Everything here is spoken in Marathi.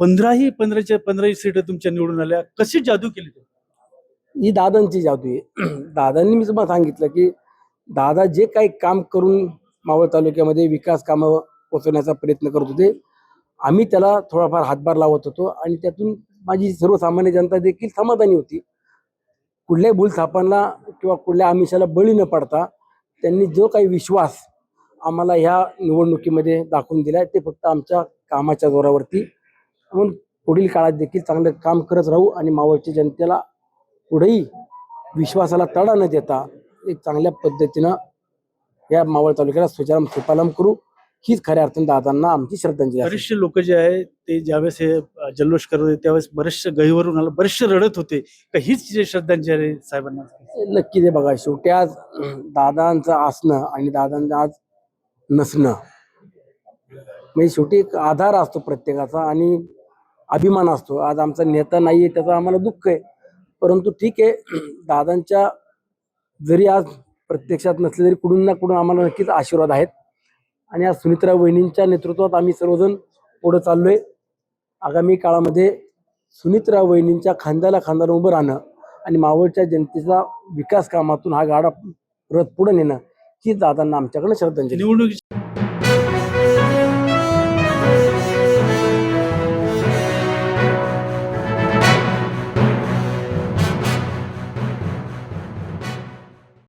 पंधराही सीट तुमच्या निवडून आल्या, कशी जादू केली तुम्ही? ही दादांची जादू आहे. दादांनी मी तुम्हाला सांगितलं की दादा जे काही काम करून मावळ तालुक्यामध्ये विकास कामं पोचवण्याचा प्रयत्न करत होते, आम्ही त्याला थोडाफार हातभार लावत होतो आणि त्यातून माझी सर्वसामान्य जनता देखील समाधानी होती. कुठल्याही भूलथापांना किंवा कुठल्या आमिषाला बळी न पडता त्यांनी जो काही विश्वास आम्हाला ह्या निवडणुकीमध्ये दाखवून दिला ते फक्त आमच्या कामाच्या जोरावरती. म्हणून पुढील काळात देखील चांगलं काम करत राहू आणि मावळच्या जनतेला पुढेही विश्वासाला तडा न देता एक चांगल्या पद्धतीनं या मावळ तालुक्याला सुपालम करू, हीच खऱ्या अर्थाने दादांना आमची श्रद्धांजली आहे. बरेचसे लोक जे आहे ते ज्यावेळेस हे जल्लोष करत होते त्यावेळेस बरेचसे गहिवरून आलं, बरेचसे रडत होते का हीच जे श्रद्धांजली आहे साहेबांना? नक्की ते बघा, शेवटी आज दादांचं असणं आणि दादांचं आज नसणं म्हणजे शेवटी एक आधार असतो प्रत्येकाचा आणि अभिमान असतो. आज आमचा नेता नाहीये त्याचं आम्हाला दुःख आहे, परंतु ठीक आहे, दादांच्या जरी आज प्रत्यक्षात नसले तरी कुठून ना कुठून आम्हाला नक्कीच आशीर्वाद आहेत आणि आज सुनित्रा वहिनींच्या नेतृत्वात आम्ही सर्वजण पुढे चाललोय. आगामी काळामध्ये सुनित्रा वहिनींच्या खांद्याला खांदा उभं राहणं आणि मावळच्या जनतेचा विकास कामातून हा गाडा रथ पुढे नेणं ही दादांना आमच्याकडे श्रद्धांजली. निवडणुकीची